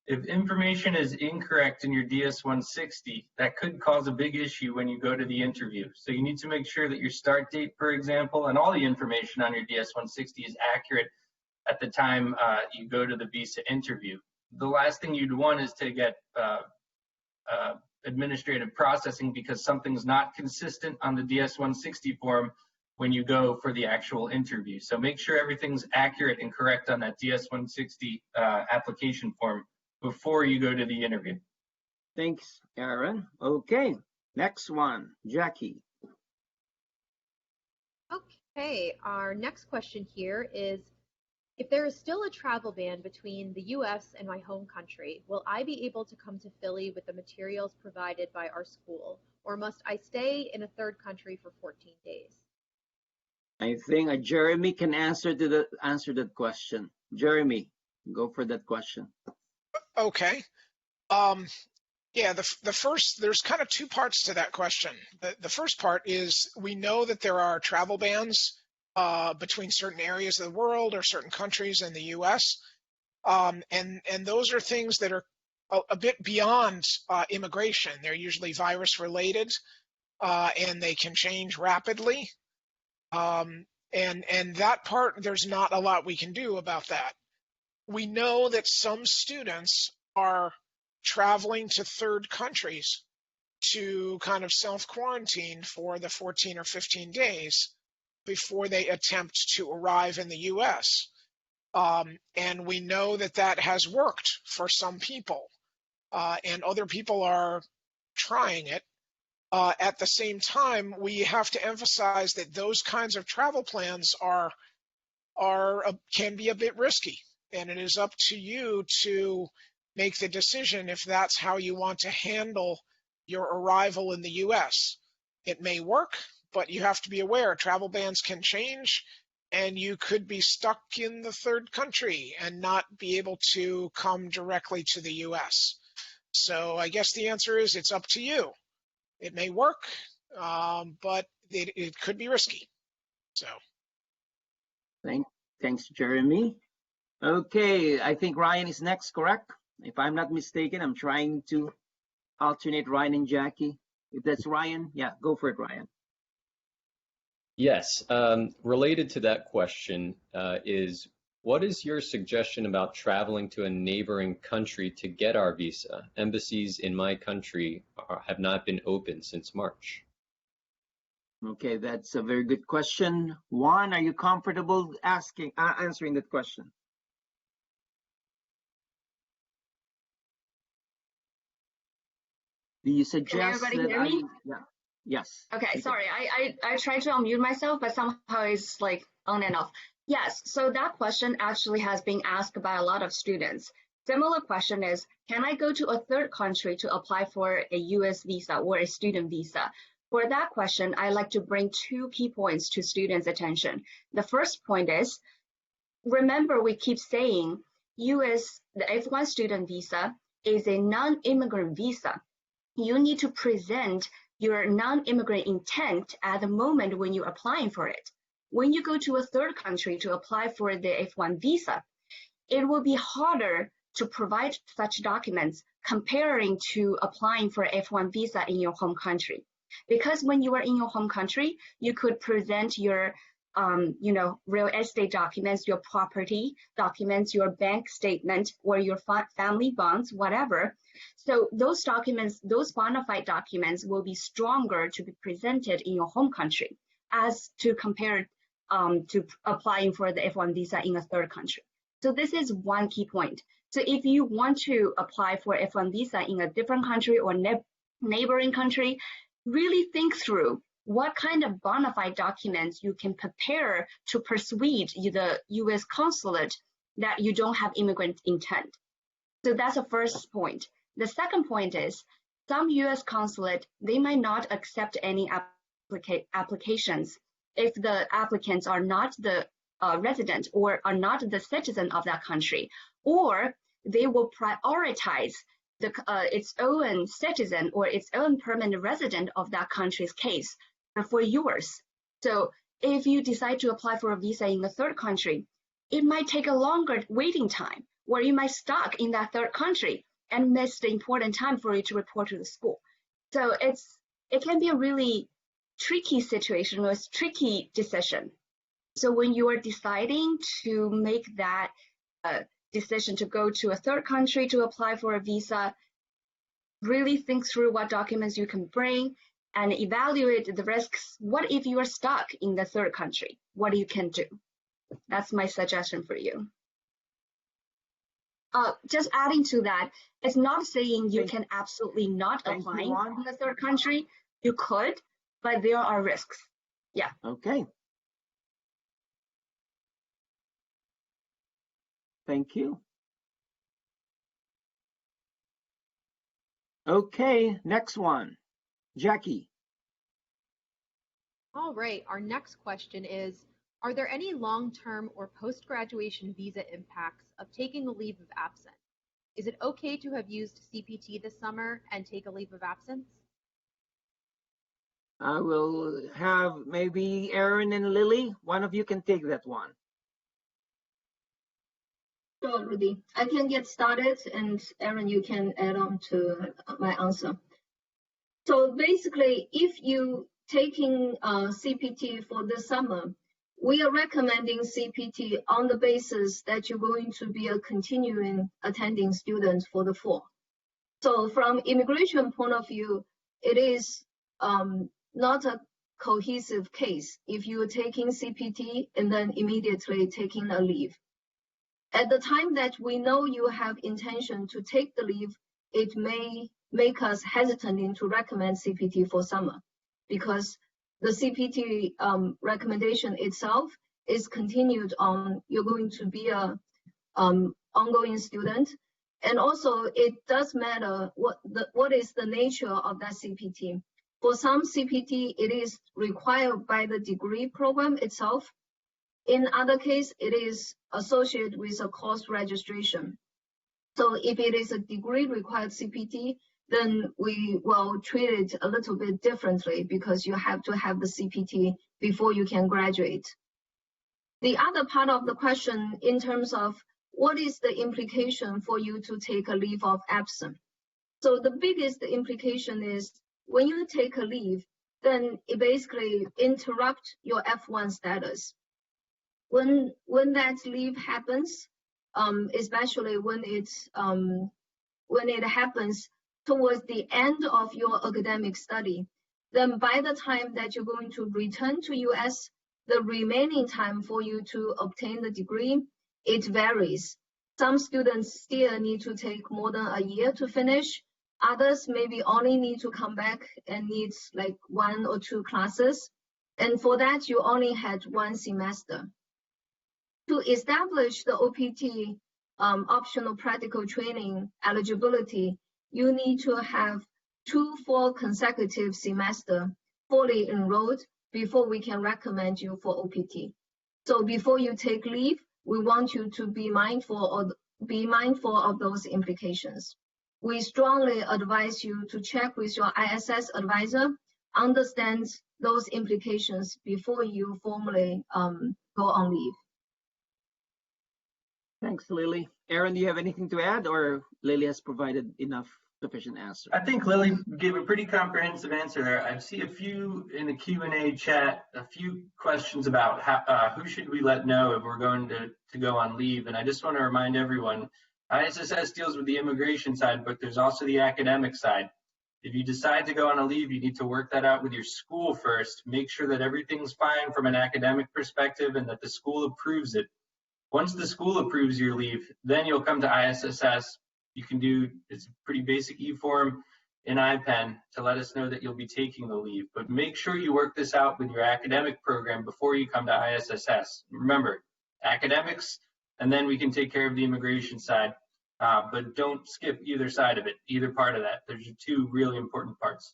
if information is incorrect in your DS-160, that could cause a big issue when you go to the interview. So you need to make sure that your start date, for example, and all the information on your DS-160 is accurate at the time you go to the visa interview. The last thing you'd want is to get administrative processing because something's not consistent on the DS-160 form when you go for the actual interview. So make sure everything's accurate and correct on that DS-160 application form before you go to the interview. Thanks, Aaron. Okay, next one, Jackie. Okay, our next question here is, if there is still a travel ban between the US and my home country, will I be able to come to Philly with the materials provided by our school, or must I stay in a third country for 14 days? I think Jeremy can answer that question. Jeremy, go for that question. Okay. Yeah, the first, there's kind of two parts to that question. The first part is we know that there are travel bans between certain areas of the world or certain countries and the US. And those are things that are a bit beyond immigration. They're usually virus related and they can change rapidly. And that part, there's not a lot we can do about that. We know that some students are traveling to third countries to kind of self-quarantine for the 14 or 15 days before they attempt to arrive in the US. And we know that that has worked for some people, and other people are trying it. At the same time, we have to emphasize that those kinds of travel plans can be a bit risky, and it is up to you to make the decision if that's how you want to handle your arrival in the US. It may work, but you have to be aware travel bans can change and you could be stuck in the third country and not be able to come directly to the US. So I guess the answer is it's up to you. It may work, but it could be risky. So. Thanks, Jeremy. Okay, I think Ryan is next, correct? If I'm not mistaken, I'm trying to alternate Ryan and Jackie. If that's Ryan, yeah, go for it, Ryan. Yes, related to that question is, what is your suggestion about traveling to a neighboring country to get our visa? Embassies in my country have not been open since March. Okay, that's a very good question. Juan, are you comfortable answering that question? Do you suggest everybody that hear me? Yeah. Yes. Okay, sorry, I tried to unmute myself, but somehow it's like on and off. Yes, so that question actually has been asked by a lot of students. Similar question is, can I go to a third country to apply for a US visa or a student visa? For that question, I like to bring two key points to students' attention. The first point is, remember we keep saying the F1 student visa is a non-immigrant visa. You need to present your non-immigrant intent at the moment when you're applying for it. When you go to a third country to apply for the F1 visa, it will be harder to provide such documents comparing to applying for F1 visa in your home country. Because when you are in your home country, you could present your real estate documents, your property documents, your bank statement, or your family bonds, whatever. So those documents, those bona fide documents will be stronger to be presented in your home country as to compare to applying for the F1 visa in a third country. So this is one key point. So if you want to apply for F1 visa in a different country or neighboring country, really think through what kind of bona fide documents you can prepare to persuade the US consulate that you don't have immigrant intent. So that's the first point. The second point is some US consulate, they might not accept any applications if the applicants are not the resident or are not the citizen of that country, or they will prioritize its own citizen or its own permanent resident of that country's case for yours. So if you decide to apply for a visa in a third country, it might take a longer waiting time, or you might stuck in that third country and miss the important time for you to report to the school. So it can be a really tricky situation or a tricky decision. So when you are deciding to make that decision to go to a third country to apply for a visa, really think through what documents you can bring and evaluate the risks. What if you are stuck in the third country? What you can do? That's my suggestion for you. Just adding to that, it's not saying you can absolutely not apply in the third country. You could, but there are risks. Yeah. Okay. Thank you. Okay, next one. Jackie. All right, our next question is, are there any long-term or post-graduation visa impacts of taking a leave of absence? Is it okay to have used CPT this summer and take a leave of absence? I will have maybe Aaron and Lily. One of you can take that one. Sure, Rudy. I can get started, and Aaron, you can add on to my answer. So basically, if you taking CPT for the summer, we are recommending CPT on the basis that you're going to be a continuing attending student for the fall. So from immigration point of view, it is not a cohesive case if you're taking CPT and then immediately taking a leave. At the time that we know you have intention to take the leave, it may make us hesitant to recommend CPT for summer, because the CPT recommendation itself is continued on you're going to be a ongoing student, and also it does matter what is the nature of that CPT. For some CPT, it is required by the degree program itself. In other case, it is associated with a course registration. So if it is a degree required CPT, then we will treat it a little bit differently because you have to have the CPT before you can graduate. The other part of the question in terms of what is the implication for you to take a leave of absence? So the biggest implication is when you take a leave, then it basically interrupts your F1 status. When that leave happens, especially when it happens towards the end of your academic study, then by the time that you're going to return to US, the remaining time for you to obtain the degree, it varies. Some students still need to take more than a year to finish. Others maybe only need to come back and need like 1 or 2 classes. And for that, you only had 1 semester. To establish the OPT optional practical training eligibility, you need to have 2 full consecutive semesters fully enrolled before we can recommend you for OPT. So before you take leave, we want you to be mindful of those implications. We strongly advise you to check with your ISS advisor, understand those implications before you formally go on leave. Thanks, Lily. Aaron, do you have anything to add, or Lily has provided enough sufficient answer? I think Lily gave a pretty comprehensive answer there. I see a few in the Q&A chat, a few questions about how, who should we let know if we're going to go on leave. And I just want to remind everyone, ISSS deals with the immigration side, but there's also the academic side. If you decide to go on a leave, you need to work that out with your school first. Make sure that everything's fine from an academic perspective and that the school approves it. Once the school approves your leave, then you'll come to ISSS. You can do, it's a pretty basic e-form in IPEN to let us know that you'll be taking the leave. But make sure you work this out with your academic program before you come to ISSS. Remember, academics, and then we can take care of the immigration side. But don't skip either side of it, either part of that. There's 2 really important parts.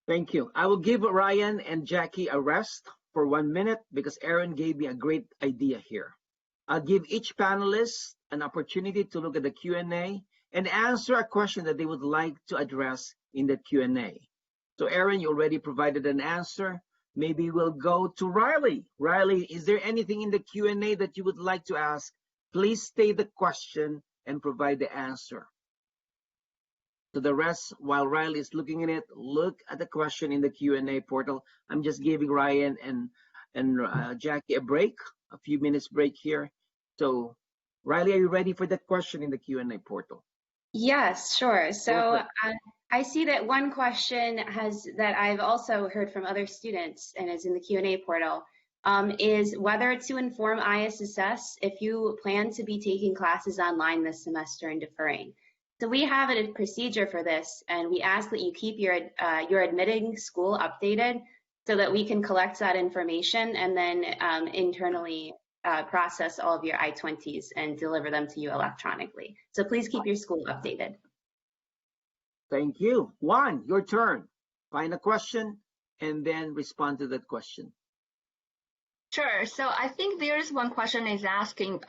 Thank you. I will give Ryan and Jackie a rest for 1 minute because Aaron gave me a great idea here. I'll give each panelist an opportunity to look at the Q&A and answer a question that they would like to address in the Q&A. So Aaron, you already provided an answer. Maybe we'll go to Riley. Riley, is there anything in the Q&A that you would like to ask? Please state the question and provide the answer. To the rest, while Riley is looking at it, look at the question in the Q&A portal. I'm just giving Ryan and Jackie a break, a few minutes break here. So Riley, are you ready for that question in the Q&A portal? Yes, sure. So I see that one question that I've also heard from other students and is in the Q&A portal is whether to inform ISSS if you plan to be taking classes online this semester and deferring. So we have a procedure for this, and we ask that you keep your admitting school updated so that we can collect that information and then internally process all of your I-20s and deliver them to you electronically. So please keep your school updated. Thank you. Juan, your turn. Find a question and then respond to that question. Sure. So I think there's one question is asking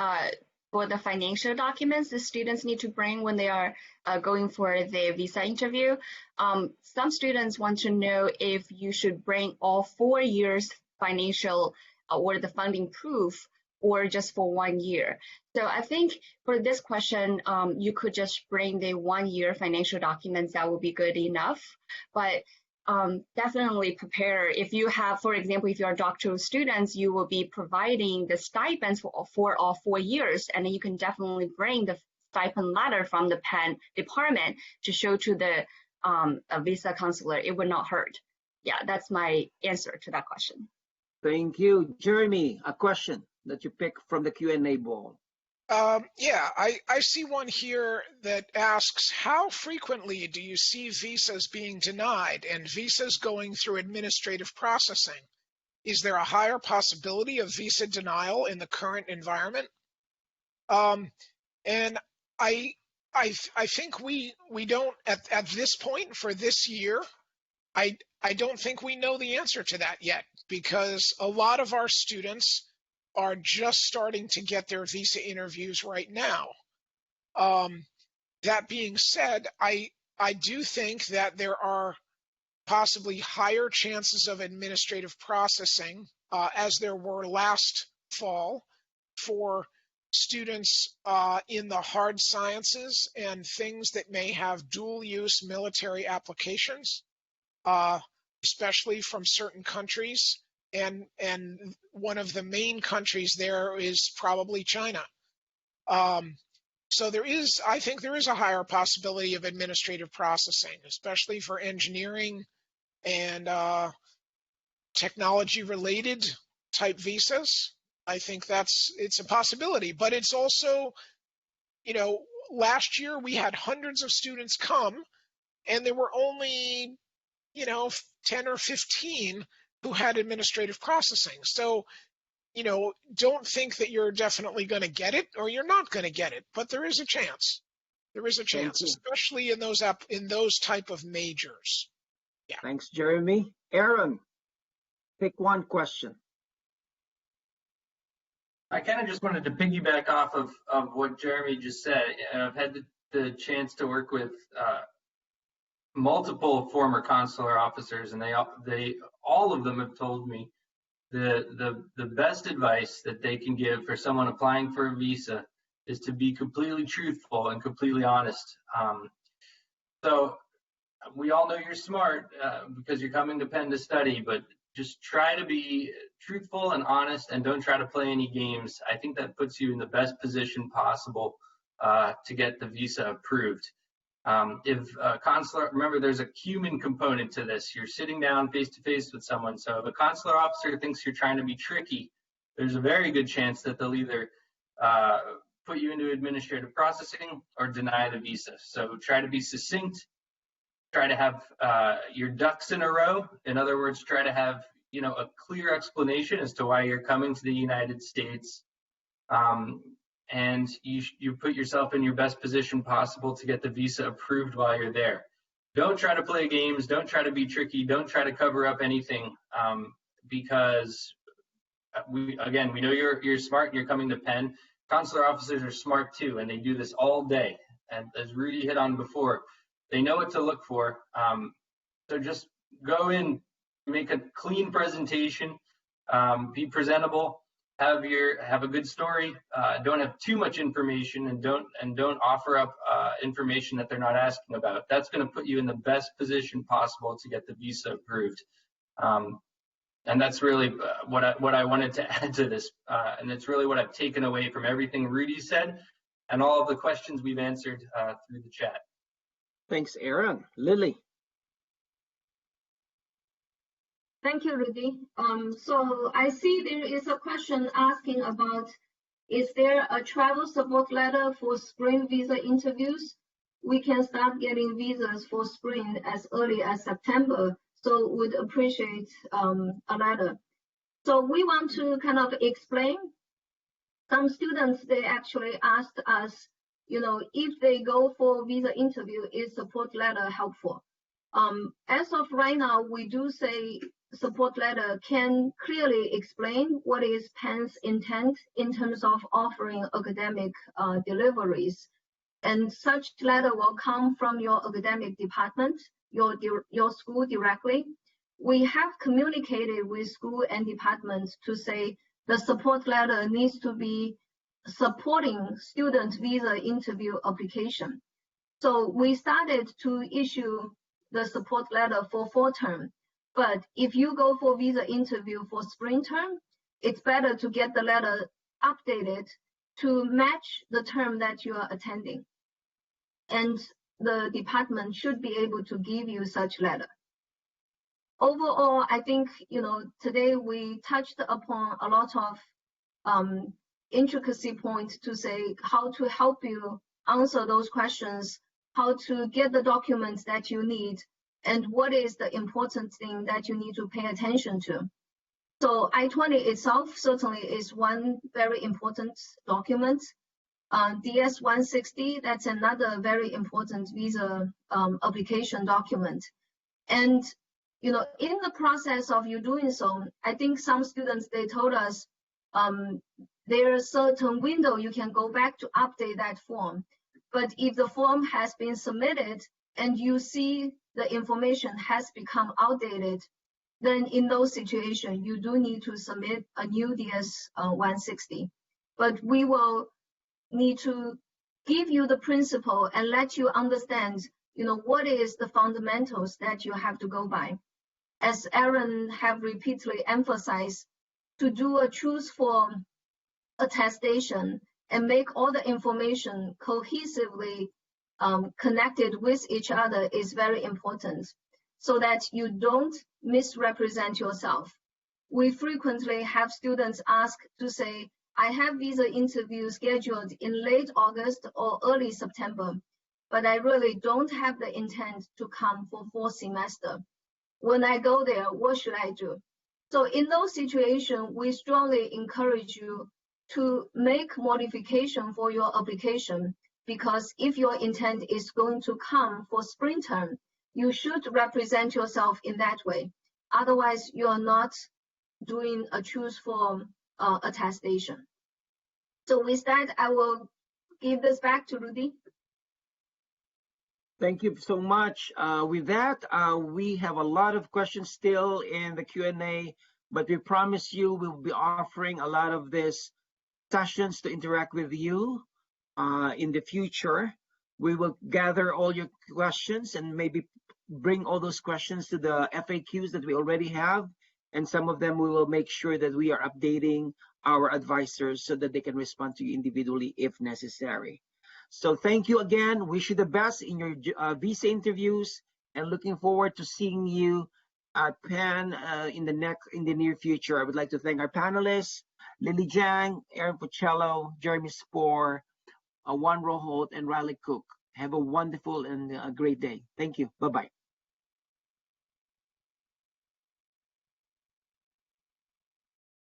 for the financial documents the students need to bring when they are going for the visa interview. Some students want to know if you should bring all 4 years financial or the funding proof or just for 1 year. So I think for this question, you could just bring the 1 year financial documents. That would be good enough. But definitely prepare. If you have, for example, if you're doctoral students, you will be providing the stipends for all 4 years, and then you can definitely bring the stipend letter from the Penn department to show to the a visa counselor. It would not hurt. Yeah, that's my answer to that question. Thank you. Jeremy, a question that you pick from the Q&A ball. Yeah, I see one here that asks, how frequently do you see visas being denied and visas going through administrative processing? Is there a higher possibility of visa denial in the current environment? And I think we don't, at this point for this year, I don't think we know the answer to that yet, because a lot of our students are just starting to get their visa interviews right now. That being said, I I do think that there are possibly higher chances of administrative processing, as there were last fall, for students in the hard sciences and things that may have dual use military applications, especially from certain countries. And one of the main countries there is probably China. So I think there is a higher possibility of administrative processing, especially for engineering and technology related type visas. I think it's a possibility, but it's also, last year we had hundreds of students come and there were only, 10 or 15 who had administrative processing. So, don't think that you're definitely going to get it or you're not going to get it, but there is a chance. There is a chance, especially in those type of majors. Yeah. Thanks, Jeremy. Aaron, pick one question. I kind of just wanted to piggyback off of what Jeremy just said. I've had the chance to work with multiple former consular officers, and they all of them have told me the best advice that they can give for someone applying for a visa is to be completely truthful and completely honest. So we all know you're smart because you're coming to Penn to study, but just try to be truthful and honest and don't try to play any games. I think that puts you in the best position possible to get the visa approved. If consular, remember there's a human component to this. You're sitting down face to face with someone. So if a consular officer thinks you're trying to be tricky, there's a very good chance that they'll either put you into administrative processing or deny the visa. So try to be succinct. Try to have your ducks in a row. In other words, try to have a clear explanation as to why you're coming to the United States, and you put yourself in your best position possible to get the visa approved while you're there. Don't try to play games. Don't try to be tricky. Don't try to cover up anything, because we know you're smart and you're coming to Penn. Consular officers are smart too, and they do this all day. And as Rudy hit on before, they know what to look for. So just go in, make a clean presentation, be presentable, have a good story. Don't have too much information, and don't offer up information that they're not asking about. That's going to put you in the best position possible to get the visa approved. And that's really what I wanted to add to this, and it's really what I've taken away from everything Rudy said and all of the questions we've answered through the chat. Thanks, Aaron. Lily. Thank you, Rudy. So I see there is a question asking about, is there a travel support letter for spring visa interviews? We can start getting visas for spring as early as September, so would appreciate a letter. So we want to kind of explain. Some students, they actually asked us, if they go for visa interview, is support letter helpful? As of right now, we do say support letter can clearly explain what is Penn's intent in terms of offering academic deliveries. And such letter will come from your academic department, your school directly. We have communicated with school and departments to say the support letter needs to be supporting student visa interview application. So we started to issue the support letter for fall term. But if you go for visa interview for spring term, it's better to get the letter updated to match the term that you are attending. And the department should be able to give you such letter. Overall, I think, today we touched upon a lot of intricacy points to say how to help you answer those questions, how to get the documents that you need, and what is the important thing that you need to pay attention to. So I-20 itself certainly is one very important document. DS-160, that's another very important visa application document. And in the process of you doing so, I think some students, they told us there's a certain window you can go back to update that form. But if the form has been submitted and you see the information has become outdated, then in those situations, you do need to submit a new DS 160. But we will need to give you the principle and let you understand, what is the fundamentals that you have to go by. As Aaron have repeatedly emphasized, to do a truthful attestation and make all the information cohesively connected with each other is very important, so that you don't misrepresent yourself. We frequently have students ask to say, I have visa interview scheduled in late August or early September, but I really don't have the intent to come for fall semester. When I go there, what should I do? So in those situations, we strongly encourage you to make modification for your application, because if your intent is going to come for spring term, you should represent yourself in that way. Otherwise, you are not doing a truthful attestation. So with that, I will give this back to Rudy. Thank you so much. With that, we have a lot of questions still in the Q&A, but we promise you we will be offering a lot of these sessions to interact with you in the future. We will gather all your questions and maybe bring all those questions to the FAQs that we already have. And some of them we will make sure that we are updating our advisors so that they can respond to you individually if necessary. So thank you again. Wish you the best in your visa interviews, and looking forward to seeing you at Penn in the near future. I would like to thank our panelists, Lily Jiang, Aaron Pocello, Jeremy Spoor, Juan Roholt, and Riley Cook. Have a wonderful and a great day. Thank you. Bye-bye.